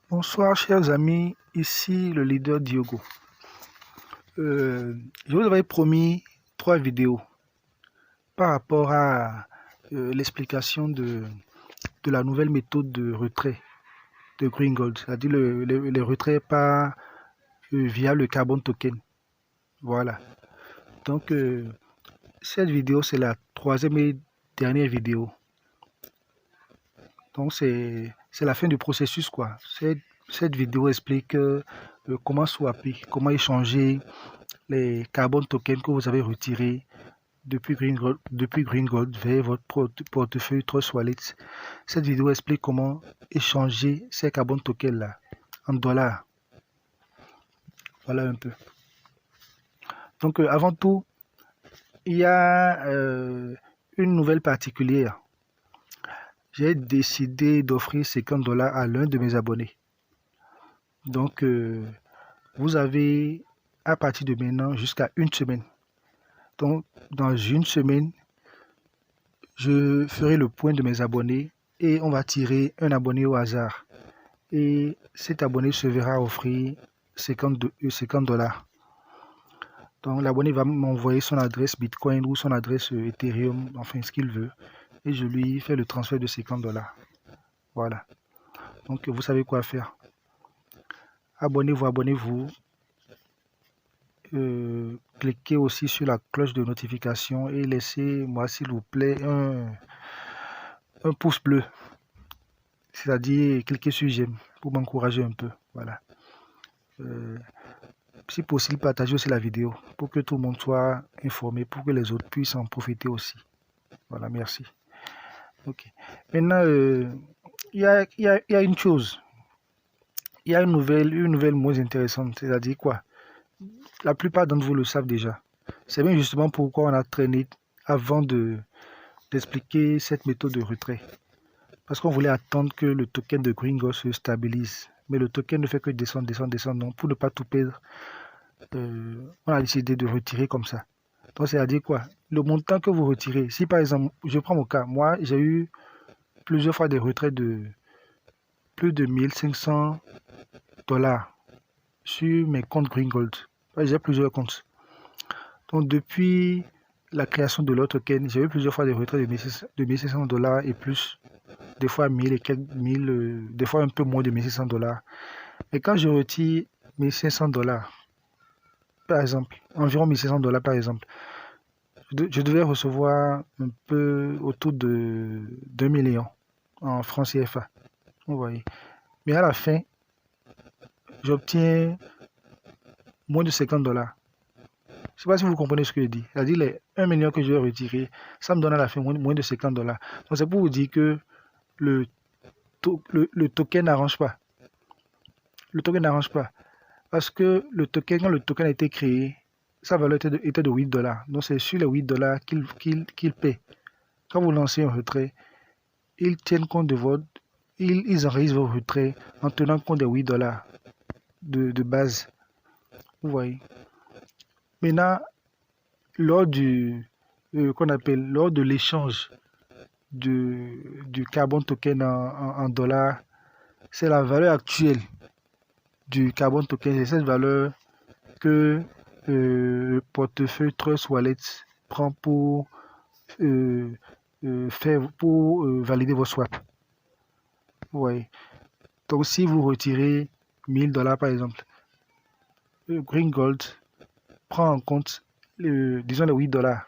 Bonsoir chers amis, ici le leader Diogo. Je vous avais promis 3 vidéos par rapport à l'explication de la nouvelle méthode de retrait de Green Gold, c'est-à-dire les retraits via le Carbon Token. Voilà. Donc cette vidéo c'est la 3e et dernière vidéo. Donc c'est la fin du processus quoi. Cette vidéo explique comment swapper, comment échanger les carbon tokens que vous avez retirés depuis Green Gold vers votre portefeuille Trust Wallet. Cette vidéo explique comment échanger ces carbon tokens là en dollars. Voilà un peu. Donc avant tout, il y a une nouvelle particulière. J'ai décidé d'offrir 50 $ à l'un de mes abonnés. Donc vous avez à partir de maintenant jusqu'à une semaine. Donc dans une semaine, je ferai le point de mes abonnés et on va tirer un abonné au hasard. Et cet abonné se verra offrir 50 $. Donc l'abonné va m'envoyer son adresse Bitcoin ou son adresse Ethereum, enfin ce qu'il veut. Et je lui fais le transfert de 50 $. Voilà. Donc vous savez quoi faire. Abonnez-vous. Cliquez aussi sur la cloche de notification et laissez-moi s'il vous plaît un pouce bleu. C'est-à-dire cliquez sur j'aime pour m'encourager un peu. Voilà. Si possible, partagez aussi la vidéo pour que tout le monde soit informé, pour que les autres puissent en profiter aussi. Voilà, merci. Ok. Maintenant, il y a une chose. Il y a une nouvelle moins intéressante. C'est-à-dire quoi? La plupart d'entre vous le savent déjà. C'est bien justement pourquoi on a traîné avant d'expliquer cette méthode de retrait. Parce qu'on voulait attendre que le token de Green Gold se stabilise. Mais le token ne fait que descendre. Donc, pour ne pas tout perdre, on a décidé de retirer comme ça. Donc, c'est-à-dire quoi? Le montant que vous retirez, si par exemple, je prends mon cas, moi, j'ai eu plusieurs fois des retraits de plus de 1500 $ sur mes comptes Green Gold. J'ai plusieurs comptes. Donc, depuis la création de l'autre token, j'ai eu plusieurs fois des retraits de 1500 $ et plus. Des fois 1000 et quelques 1000, des fois un peu moins de 1600 $. Et quand je retire 1500 $, par exemple, environ 1500 $ par exemple, je devais recevoir un peu autour de 2 millions en francs CFA. Vous voyez. Mais à la fin, j'obtiens moins de 50 $. Je ne sais pas si vous comprenez ce que je dis. C'est-à-dire les 1 million que je vais retirer, ça me donne à la fin moins de 50 $. Donc c'est pour vous dire que le token n'arrange pas. Le token n'arrange pas. Parce que quand le token a été créé, sa valeur était de 8 $. Donc c'est sur les 8 $ qu'il paie. Quand vous lancez un retrait, ils tiennent compte de ils enregistrent vos retraits en tenant compte des 8 $ de base. Vous voyez. Maintenant, lors lors de l'échange du carbon token en dollars, c'est la valeur actuelle du carbon token, c'est cette valeur que le portefeuille Trust Wallet prend pour valider vos swaps. Vous voyez. Donc si vous retirez 1000 $, par exemple, Green Gold prend en compte disons les 8 $.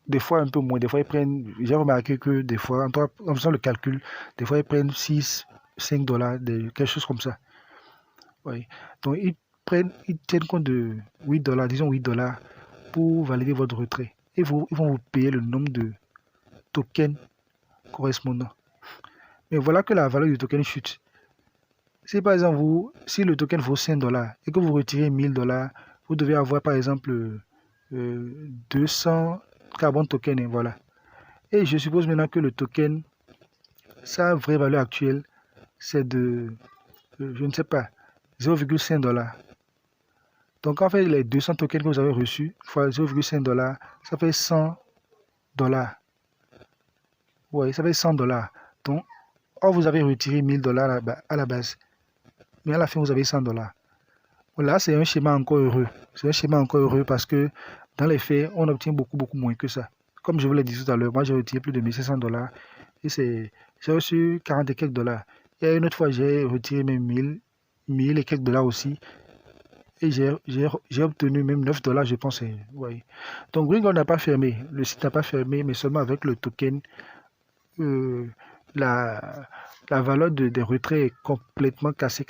Des fois un peu moins, des fois ils prennent, j'ai remarqué que des fois, en faisant le calcul, des fois ils prennent 6, 5 $, quelque chose comme ça. Oui. Donc ils tiennent compte de 8 $, disons 8 $ pour valider votre retrait. Et ils vont vous payer le nombre de tokens correspondants. Mais voilà que la valeur du token chute. Si par exemple, si le token vaut 5 $ et que vous retirez 1000 $, vous devez avoir par exemple 200 carbon tokens. Et voilà. Et je suppose maintenant que le token, sa vraie valeur actuelle, c'est de, je ne sais pas, 0,5 $. Donc en fait, les 200 tokens que vous avez reçus, fois 0,5 $, ça fait 100 $. Oui, ça fait 100 $. Donc Or, vous avez retiré 1000 $ à la base. Mais à la fin, vous avez 100 $. Voilà, c'est un schéma encore heureux. C'est un schéma encore heureux parce que dans les faits, on obtient beaucoup moins que ça. Comme je vous l'ai dit tout à l'heure, moi j'ai retiré plus de 1500 $ et j'ai reçu 40 et quelques dollars. Et une autre fois, j'ai retiré même 1000 et quelques dollars aussi. Et j'ai obtenu même 9 $, je pense. Ouais. Donc, Gringold n'a pas fermé. Le site n'a pas fermé, mais seulement avec le token, euh, la valeur des retraits est complètement cassée.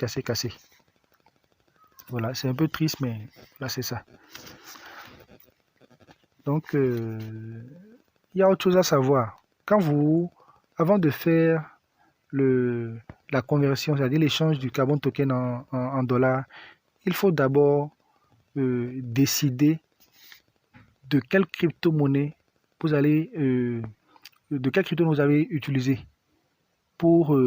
Voilà, c'est un peu triste, mais là, c'est ça. Donc, il y a autre chose à savoir. Avant de faire la conversion, c'est-à-dire l'échange du carbon token en dollars, il faut d'abord décider de quelle crypto-monnaie vous allez, de quelle crypto vous avez utilisé pour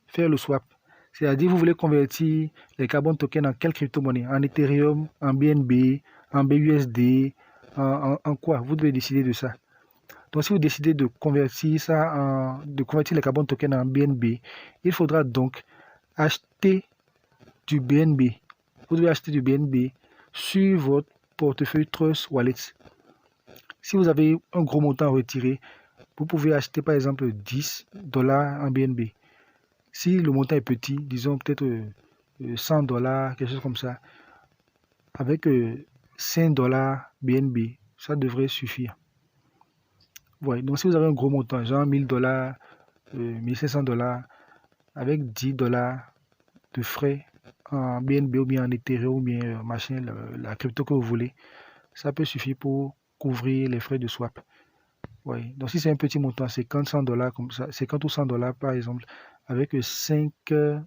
faire le swap. C'est-à-dire, vous voulez convertir les carbon tokens en quelle crypto-monnaie? En Ethereum, en BNB, en BUSD, en quoi? Vous devez décider de ça. Donc, si vous décidez de convertir les carbon tokens en BNB, il faudra donc acheter du BNB. Vous devez acheter du BNB sur votre portefeuille Trust Wallet. Si vous avez un gros montant à retirer, vous pouvez acheter par exemple 10 $ en BNB. Si le montant est petit, disons peut-être 100 $, quelque chose comme ça, avec 5 $ BNB, ça devrait suffire. Ouais, donc si vous avez un gros montant, genre 1000 $, 1500 $, avec 10 $ de frais en BNB ou bien en Ethereum ou bien machin, la crypto que vous voulez, ça peut suffire pour couvrir les frais de swap. Ouais. Donc si c'est un petit montant, 50, 100 $ comme ça, 50 ou 100 $ par exemple, avec 5 $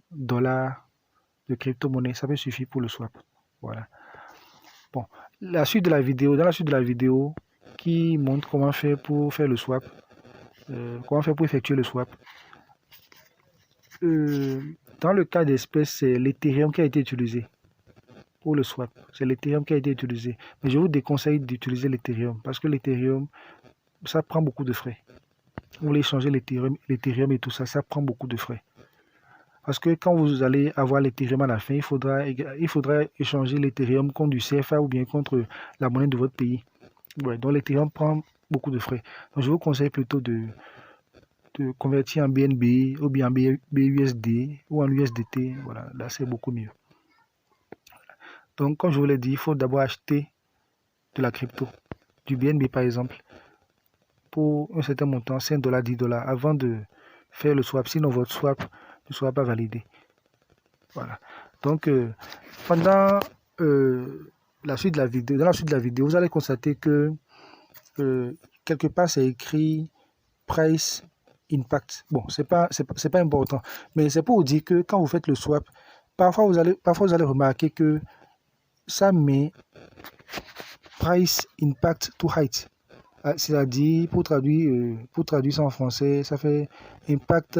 de crypto-monnaie, ça peut suffire pour le swap. Voilà. Bon, dans la suite de la vidéo qui montre comment faire pour faire le swap, comment faire pour effectuer le swap. Dans le cas d'espèce, c'est l'Ethereum qui a été utilisé pour le swap. C'est l'Ethereum qui a été utilisé. Mais je vous déconseille d'utiliser l'Ethereum parce que l'Ethereum, ça prend beaucoup de frais. Vous voulez changer l'Ethereum et tout ça, ça prend beaucoup de frais. Parce que quand vous allez avoir l'Ethereum à la fin, il faudra échanger l'Ethereum contre du CFA ou bien contre la monnaie de votre pays. Ouais, donc l'Ethereum prend beaucoup de frais. Donc je vous conseille plutôt de convertir en BNB ou bien en BUSD ou en USDT. Voilà, là c'est beaucoup mieux. Donc comme je vous l'ai dit, il faut d'abord acheter de la crypto, du BNB par exemple, pour un certain montant, 5 $, 10 $, avant de faire le swap. Sinon votre swap ne sera pas validé. Voilà. Donc, pendant la suite de la vidéo, vous allez constater que quelque part, c'est écrit Price Impact. Bon, c'est pas important, mais c'est pour vous dire que quand vous faites le swap, parfois vous allez remarquer que ça met Price Impact to Height. C'est-à-dire, pour traduire ça en français, ça fait impact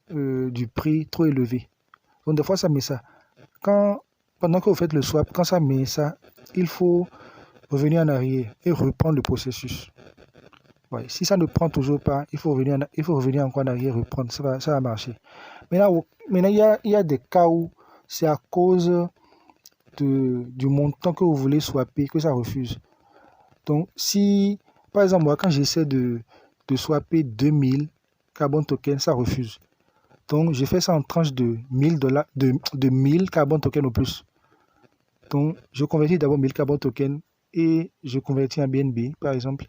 du prix trop élevé. Donc, des fois, ça met ça. Pendant que vous faites le swap, quand ça met ça, il faut revenir en arrière et reprendre le processus. Ouais, si ça ne prend toujours pas, il faut revenir encore en arrière et reprendre. Ça va marcher. Maintenant, il y a des cas où c'est à cause du montant que vous voulez swapper que ça refuse. Donc, si, par exemple, moi, quand j'essaie de swapper 2000 carbon tokens, ça refuse. Donc, je fais ça en tranche de 1000 $, de 1000 carbon tokens au plus. Donc, je convertis d'abord 1000 carbon tokens et je convertis en BNB, par exemple.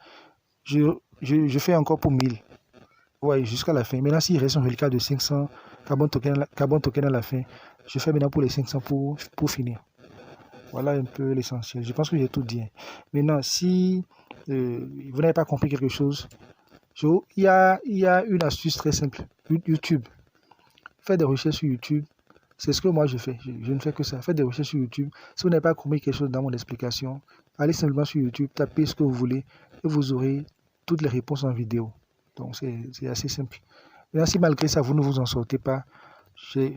Je fais encore pour 1000. Ouais, jusqu'à la fin. Maintenant, s'il reste un reliquat de 500 carbon tokens à la fin, je fais maintenant pour les 500 pour finir. Voilà un peu l'essentiel. Je pense que j'ai tout dit. Maintenant, si vous n'avez pas compris quelque chose, il y a une astuce très simple. YouTube. Faites des recherches sur YouTube. C'est ce que moi je fais. Je ne fais que ça. Faites des recherches sur YouTube. Si vous n'avez pas compris quelque chose dans mon explication, allez simplement sur YouTube, tapez ce que vous voulez et vous aurez toutes les réponses en vidéo. Donc c'est assez simple. Maintenant, si malgré ça, vous ne vous en sortez pas,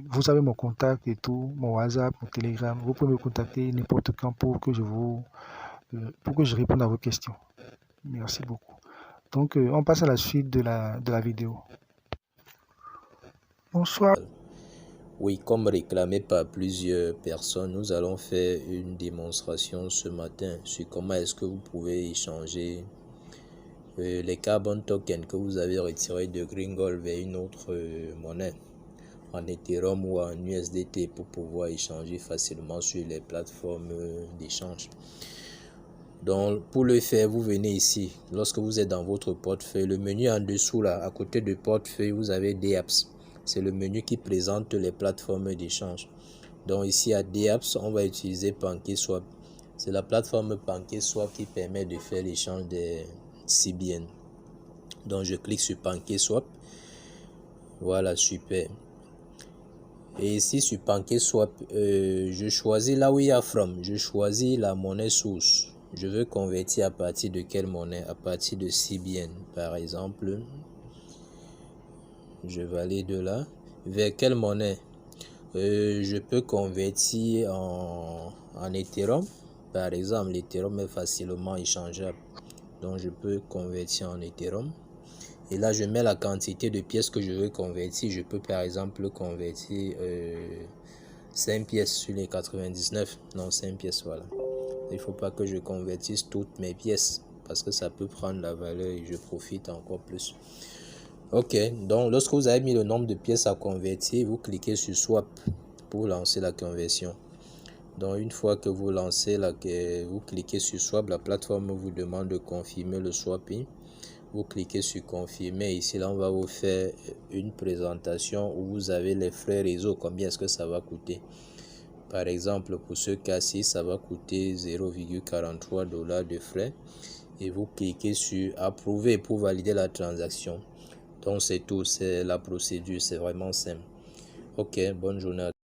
vous avez mon contact et tout, mon WhatsApp, mon Telegram. Vous pouvez me contacter n'importe quand pour que je réponde à vos questions. Merci beaucoup. Donc, on passe à la suite de la vidéo. Bonsoir. Oui, comme réclamé par plusieurs personnes, nous allons faire une démonstration ce matin sur comment est-ce que vous pouvez échanger les carbon tokens que vous avez retirés de Gringold vers une autre monnaie, en Ethereum ou en USDT, pour pouvoir échanger facilement sur les plateformes d'échange. Donc, pour le faire, vous venez ici. Lorsque vous êtes dans votre portefeuille, le menu en dessous, là, à côté de portefeuille, vous avez DApps. C'est le menu qui présente les plateformes d'échange. Donc, ici, à DApps, on va utiliser PancakeSwap. C'est la plateforme PancakeSwap qui permet de faire l'échange des CBN. Donc, je clique sur PancakeSwap. Voilà, super. Et ici, sur PancakeSwap, je choisis là où il y a From. Je choisis la monnaie source. Je veux convertir à partir de quelle monnaie? À partir de CBN, par exemple. Je valide là. Vers quelle monnaie? Je peux convertir en Ethereum. Par exemple, l'Ethereum est facilement échangeable. Donc, je peux convertir en Ethereum. Et là, je mets la quantité de pièces que je veux convertir. Je peux, par exemple, convertir 5 pièces sur les 99. Non, 5 pièces, voilà. Il ne faut pas que je convertisse toutes mes pièces parce que ça peut prendre la valeur et je profite encore plus. Ok, donc lorsque vous avez mis le nombre de pièces à convertir, vous cliquez sur Swap pour lancer la conversion. Donc une fois que vous lancez, vous cliquez sur Swap, la plateforme vous demande de confirmer le swapping. Vous cliquez sur confirmer. Ici, là, on va vous faire une présentation où vous avez les frais réseau. Combien est-ce que ça va coûter? Par exemple, pour ce cas-ci, ça va coûter 0,43 $ de frais. Et vous cliquez sur approuver pour valider la transaction. Donc, c'est tout. C'est la procédure. C'est vraiment simple. Ok, bonne journée à tous.